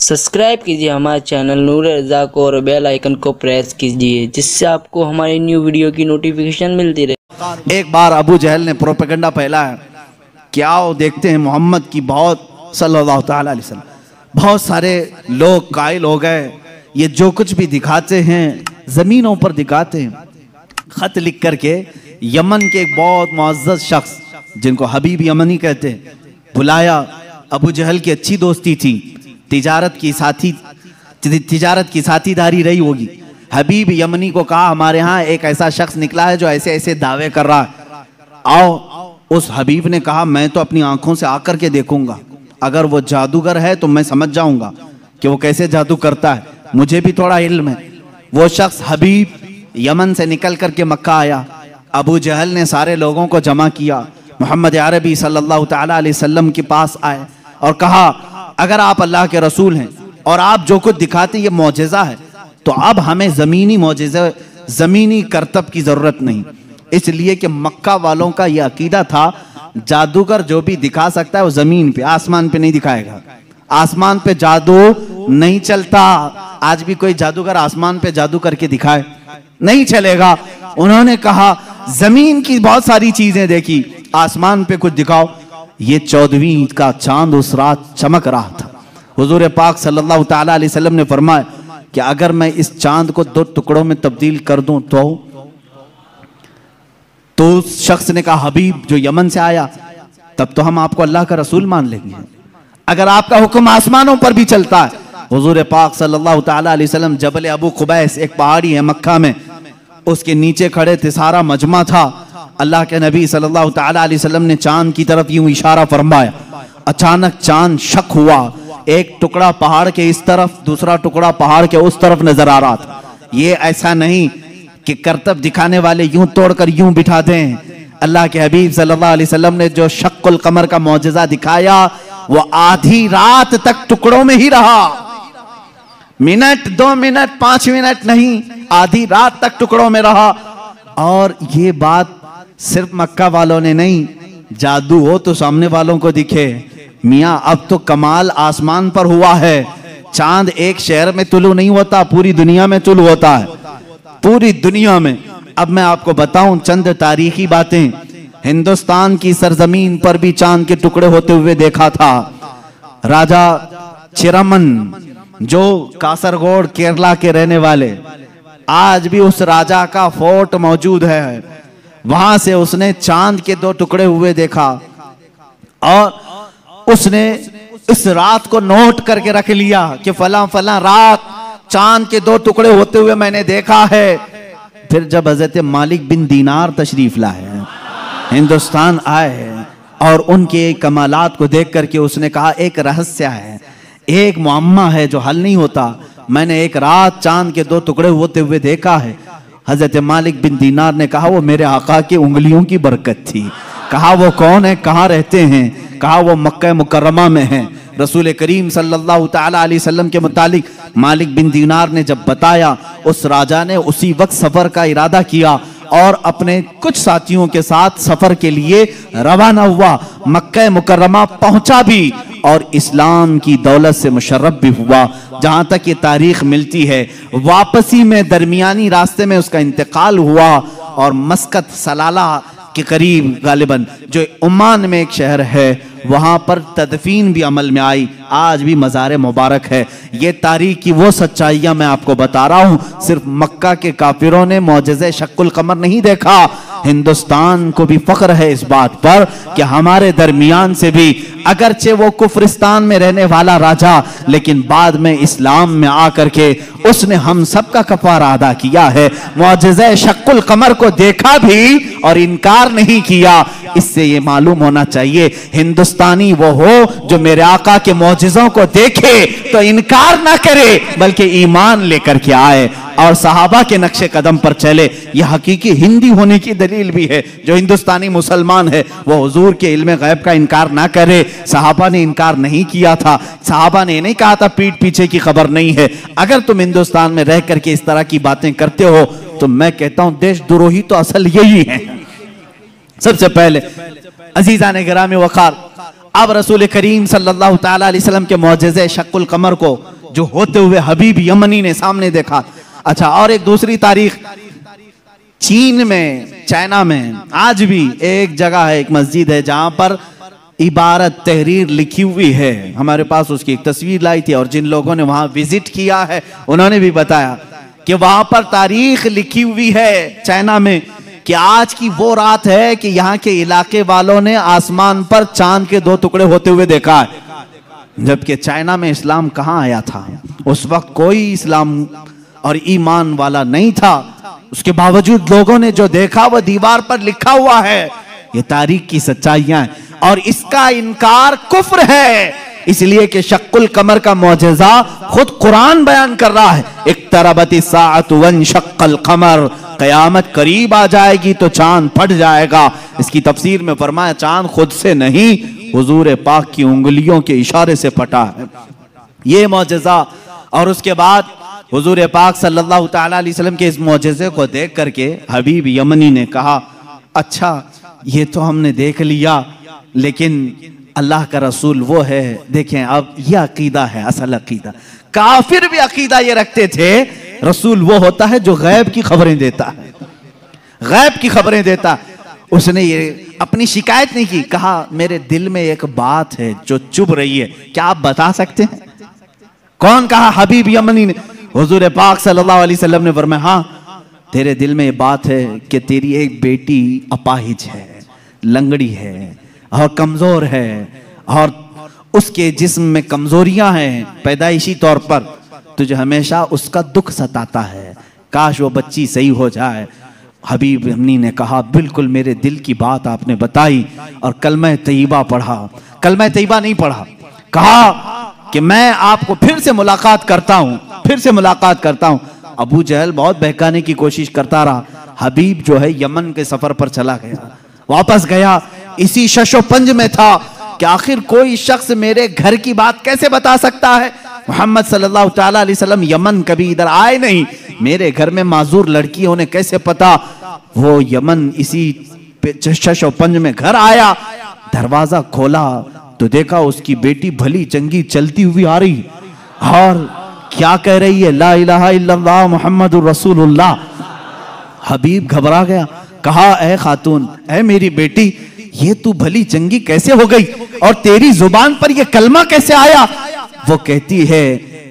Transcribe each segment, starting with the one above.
Subscribe कीजिए हमारे channel नूर रज़ा को और बेल आइकन को प्रेस कीजिए जिससे आपको हमारी न्यू वीडियो की नोटिफिकेशन मिलती रहे। एक बार अबू जहल ने प्रोपेगेंडा फैलाया कि आओ देखते हैं मोहम्मद की बहुत सल्लल्लाहु अलैहि वसल्लम, बहुत सारे लोग कायल हो गए, ये जो कुछ भी दिखाते हैं जमीनों पर दिखाते हैं। खत लिख करके यमन के एक बहुत मुअज़्ज़ज़ शख्स जिनको हबीब यमनी कहते हैं बुलाया। अबू जहल की अच्छी दोस्ती थी, तिजारत की साथीदारी रही होगी। हबीब यमनी को कहा हमारे यहाँ एक ऐसा शख्स निकला है जो ऐसे ऐसे दावे कर रहा है, आओ। उस हबीब ने कहा मैं तो अपनी आंखों से आकर के देखूंगा, अगर वो जादूगर है तो मैं समझ जाऊंगा कि वो कैसे जादू करता है, मुझे भी थोड़ा इल्म है। वो शख्स हबीब यमन से निकल करके मक्का आया। अबू जहल ने सारे लोगों को जमा किया, मोहम्मद अरबी सल्लल्लाहु अलैहि वसल्लम के पास आए और कहा अगर आप अल्लाह के रसूल हैं और आप जो कुछ दिखाते ये मौजज़ा है, तो अब हमें ज़मीनी मौजज़ा, ज़मीनी करतब की ज़रूरत नहीं। इसलिए कि मक्का वालों का ये अकीदा था जादूगर जो भी दिखा सकता है वो ज़मीन पे, आसमान पे नहीं दिखाएगा। आसमान पे जादू नहीं चलता। आज भी कोई जादूगर आसमान पे जादू करके दिखाए नहीं चलेगा। उन्होंने कहा ज़मीन की बहुत सारी चीज़ें देखी, आसमान पे कुछ दिखाओ। ये 14वीं ईद का चांद उस रात चमक रहा था। हुजूर पाक सल्लल्लाहु ताला अलैहि वसल्लम ने फरमाया कि अगर मैं इस चांद को 2 टुकड़ों में तब्दील कर दूं तो उस शख्स ने कहा हबीब जो यमन से आया, तब तो हम आपको अल्लाह का रसूल मान लेंगे अगर आपका हुक्म आसमानों पर भी चलता है। हुजूर पाक सल्लल्लाहु ताला अलैहि वसल्लम जबल अबू कुबैस, एक पहाड़ी है मक्का में, उसके नीचे खड़े थे, सारा मजमा था। अल्लाह के नबी सल्लल्लाहु ताला अलैहि वसल्लम ने चांद की तरफ यूं इशारा फरमाया। अचानक चांद शक हुआ, एक टुकड़ा पहाड़ के इस तरफ, दूसरा टुकड़ा पहाड़ के उस तरफ नजर आ रहा था। ये ऐसा नहीं कि करतब दिखाने वाले यूं तोड़कर यूं बिठा दें। अल्लाह के हबीब सल्लल्लाहु अलैहि वसल्लम ने जो शक्कुल कमर का मौजज़ा दिखाया वो आधी रात तक टुकड़ों में ही रहा। मिनट, 2 मिनट, 5 मिनट नहीं, आधी रात तक टुकड़ों में रहा। और ये बात सिर्फ मक्का वालों ने नहीं, जादू हो तो सामने वालों को दिखे। मियाँ अब तो कमाल आसमान पर हुआ है। चांद एक शहर में तुलू नहीं होता, पूरी दुनिया में तुलू होता है, पूरी दुनिया में। अब मैं आपको बताऊं चंद तारीखी बातें। हिंदुस्तान की सरजमीन पर भी चांद के टुकड़े होते हुए देखा था। राजा चिरमन जो कासरगोड केरला के रहने वाले, आज भी उस राजा का फोर्ट मौजूद है। वहां से उसने चांद के 2 टुकड़े हुए देखा और उसने इस रात को नोट करके रख लिया कि फला फला रात चांद के 2 टुकड़े होते हुए मैंने देखा है। फिर जब हजरत मालिक बिन दीनार तशरीफ लाए, हिंदुस्तान आए और उनके कमालात को देख करके उसने कहा एक रहस्य है, एक मुअम्मा है जो हल नहीं होता। मैंने एक रात चांद के 2 टुकड़े होते हुए देखा है। हजरत मालिक बिन दीनार ने कहा वो मेरे आका की उंगलियों की बरकत थी। कहा वो कौन है, कहाँ रहते हैं? कहा वो मक्का मुकर्रमा में है। रसूल करीम सल्लल्लाहु ताला अलैहि वसल्लम के मुतालिक मालिक बिन दीनार ने जब बताया, उस राजा ने उसी वक्त सफर का इरादा किया और अपने कुछ साथियों के साथ सफर के लिए रवाना हुआ। मक्का मुकर्रमा पहुंचा भी और इस्लाम की दौलत से मुशर्रफ भी हुआ। जहां तक ये तारीख मिलती है, वापसी में दरमियानी रास्ते में उसका इंतकाल हुआ और मस्कत सलाला के करीब गालिबन जो ओमान में एक शहर है, वहां पर तदफीन भी अमल में आई। आज भी मज़ार मुबारक है। ये तारीख की वो सच्चाइयां मैं आपको बता रहा हूं। सिर्फ मक्का के काफिरों ने मौजज़े शक्कुल कमर नहीं देखा, हिंदुस्तान को भी फख्र है इस बात पर कि हमारे दरमियान से भी, अगरचे वो कुफरिस्तान में रहने वाला राजा, लेकिन बाद में इस्लाम में आकर के उसने हम सब का कफारा अदा किया है। मौजज़े शक्कुल कमर को देखा भी और इनकार नहीं किया। इससे ये मालूम होना चाहिए हिंदुस्तानी वो हो जो मेरे आका के मौजज़ों को देखे तो इनकार ना करे बल्कि ईमान लेकर के आए और सहाबा के नक्शे कदम पर चले। यह हकीकी हिंदी होने की दलील भी है। जो हिंदुस्तानी मुसलमान है वो हुजूर के इल्म गैब का इनकार ना करे। सहाबा ने इनकार नहीं किया था। सहाबा ने नहीं कहा था पीठ पीछे की खबर नहीं है। अगर तुम हिंदुस्तान में रह करके इस तरह की बातें करते हो तो मैं कहता हूं देशद्रोही तो असल यही है। सबसे पहले अजीज़ान गिरामी वक़ार, अब रसूल करीम सल्लल्लाहु ताला अलैहि वसल्लम के मौजज़े शक्कुल कमर को जो होते हुए हबीब यमनी ने सामने देखा। अच्छा, और एक दूसरी तारीख, चीन में, चाइना में आज भी एक जगह है, एक मस्जिद है जहां पर इबारत तहरीर लिखी हुई है। हमारे पास उसकी एक तस्वीर लाई थी और जिन लोगों ने वहां विजिट किया है उन्होंने भी बताया कि वहां पर तारीख लिखी हुई है चाइना में कि आज की वो रात है कि यहाँ के इलाके वालों ने आसमान पर चांद के 2 टुकड़े होते हुए देखा है। जबकि चाइना में इस्लाम कहाँ आया था, उस वक्त कोई इस्लाम और ईमान वाला नहीं था। उसके बावजूद लोगों ने जो देखा वह दीवार पर लिखा हुआ है। ये तारीख की सच्चाइयां हैं और इसका इनकार कुफ्र है। इसलिए कि शक्कुल कमर का मौजज़ा खुद कुरान बयान कर रहा है। इक्तरबति साअतु वंशक्कल कमर, कयामत करीब आ जाएगी तो चांद फट जाएगा। इसकी तफसीर में फरमाया चांद खुद से नहीं, हुजूर पाक की उंगलियों के इशारे से फटा है। ये मौजज़ा। और उसके बाद हुजूर पाक सल्लल्लाहु ताला अलैहि वसल्लम के इस मौजज़े को देख करके हबीब यमनी ने कहा, अच्छा ये तो हमने देख लिया, लेकिन अल्लाह का रसूल वो है। देखें, अब ये अकीदा है, असल अकीदा। काफिर भी अकीदा ये रखते थे रसूल वो होता है जो गैब की खबरें देता है, गैब की खबरें देता। उसने ये अपनी शिकायत नहीं की, कहा मेरे दिल में एक बात है जो चुभ रही है, क्या आप बता सकते हैं? कौन कहा? हबीब यमनी ने। हुजूर पाक सल्लल्लाहु अलैहि वसल्लम ने फरमाया, हाँ तेरे दिल में ये बात है कि तेरी एक बेटी अपाहिज है, लंगड़ी है और कमजोर है और उसके जिस्म में कमजोरियां हैं पैदाइशी तौर पर, तुझे हमेशा उसका दुख सताता है, काश वो बच्ची सही हो जाए। हबीब यमनी ने कहा, बिल्कुल मेरे दिल की बात आपने बताई और कलमा तैयबा पढ़ा। कलमा तैयबा नहीं पढ़ा, कहा कि मैं आपको फिर से मुलाकात करता हूं, फिर से मुलाकात करता हूं। अबू जहल बहुत बहकाने की कोशिश करता रहा। हबीब जो है यमन के सफर पर चला गया, वापस गया, इसी शशोपंज में था कि आखिर कोई शख्स मेरे घर की बात कैसे बता सकता है। मोहम्मद सल्लल्लाहु ताला अलैहि वसल्लम यमन कभी इधर आए नहीं, मेरे घर में माजूर लड़की उन्हें कैसे पता। वो यमन इसी शशोपंज में घर आया, दरवाजा खोला तो देखा उसकी बेटी भली चंगी चलती हुई आ रही और क्या कह रही है, ला इलाहा इल्लल्लाह मुहम्मदुर रसूलुल्लाह। हबीब घबरा गया, कहा ऐ खातून, ऐ मेरी बेटी, ये तू भली चंगी कैसे हो गई और तेरी जुबान पर ये कलमा कैसे आया? वो कहती है,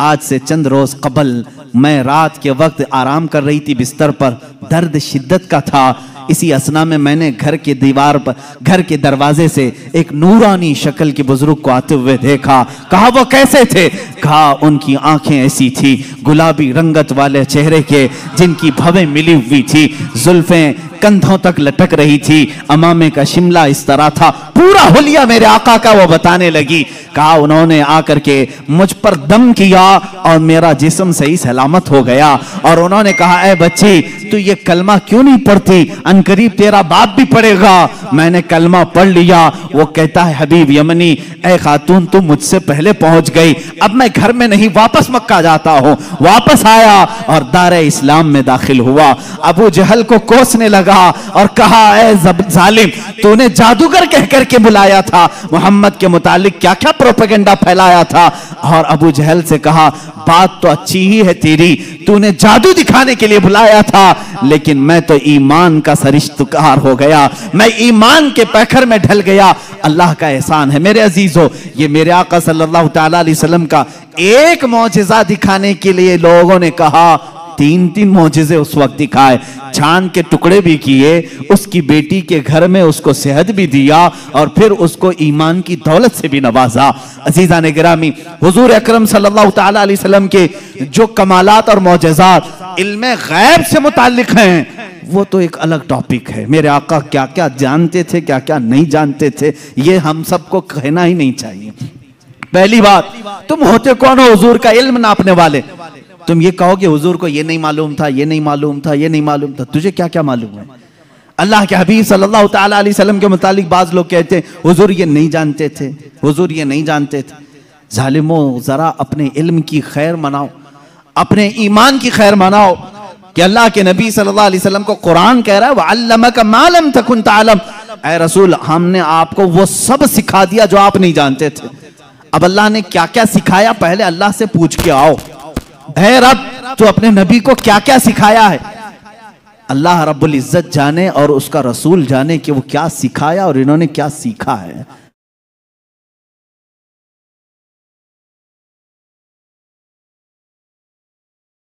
आज से चंद रोज कबल मैं रात के वक्त आराम कर रही थी बिस्तर पर, दर्द शिद्दत का था, इसी असना में मैंने घर के दीवार पर, घर के दरवाजे से एक नूरानी शक्ल के बुजुर्ग को आते हुए देखा। कहा वो कैसे थे? कहा उनकी आंखें ऐसी थी गुलाबी रंगत वाले चेहरे के जिनकी भवें मिली हुई थी, जुल्फें कंधों तक लटक रही थी, अमामे का शिमला इस तरह था, पूरा हुलिया मेरे आका का वो बताने लगी। कहा उन्होंने आकर के मुझ पर दम किया और मेरा जिस्म सही सलामत हो गया और उन्होंने कहा, ऐ बच्ची तू ये कलमा क्यों नहीं पढ़ती, अनकरीब तेरा बाप भी पढ़ेगा। मैंने कलमा पढ़ लिया। वो कहता है हबीब यमनी, ऐ खातून तू मुझसे पहले पहुंच गई, अब मैं घर में नहीं वापस मक्का जाता हूं। वापस आया और दारे इस्लाम में दाखिल हुआ। अबू जहल को कोसने लगा और कहा, ऐ जालिम तूने जादूगर कह करके बुलाया था, मोहम्मद के मुतालिक क्या क्या प्रोपेगेंडा फैलाया था। और अबू जहल से कहा, बात तो अच्छी ही है तेरी, तूने जादू दिखाने के लिए बुलाया था, लेकिन मैं तो ईमान का सरिश्तकार हो गया, मैं ईमान के पैखर में ढल गया। अल्लाह का एहसान है मेरे अजीजों, ये मेरे आका सल्लल्लाहु ताला अलैहि वसल्लम का एक मौजिज़ा दिखाने के लिए लोगों ने कहा 3-3 मौजिज़े उस वक्त दिखाए, चांद के टुकड़े भी किए, उसकी बेटी के घर में उसको सेहत भी दिया और फिर उसको ईमान की दौलत से भी नवाजा। अजीज़ान गिरामी, हुजूर अकरम सल्लल्लाहु ताला अलैहि वसल्लम के जो कमालात और मौजिज़ात इल्मे गैब से मुताल्लिक हैं वो तो एक अलग टॉपिक है। मेरे आका क्या क्या जानते थे, क्या क्या नहीं जानते थे, ये हम सबको कहना ही नहीं चाहिए। पहली बात, तुम होते कौन हो हुजूर का इल्म नापने वाले? तुम ये कहोगे हुजूर को ये नहीं मालूम था, ये नहीं मालूम था, ये नहीं मालूम था, तुझे क्या क्या मालूम है? अल्लाह के हबीब सल्लल्लाहु ताला अलैहि वसल्लम के मुतालिक बाज लोग कहते हैं हुजूर ये नहीं जानते थे, हुजूर ये नहीं जानते थे। जालिमों, जरा अपने इल्म की खैर मनाओ, अपने ईमान की खैर मनाओ। कि अल्लाह के नबी सल्लल्लाहु अलैहि वसल्लम को कुरान कह रहा है वअल्लमका मा लम तकुन तअलम, ऐ रसूल हमने आपको वो सब सिखा दिया जो आप नहीं जानते थे। अब अल्लाह ने क्या क्या सिखाया, पहले अल्लाह से पूछ के आओ, ऐ रब तो अपने नबी को क्या क्या सिखाया है। अल्लाह रब्बुल इज्जत जाने और उसका रसूल जाने कि वो क्या सिखाया और इन्होंने क्या सीखा है।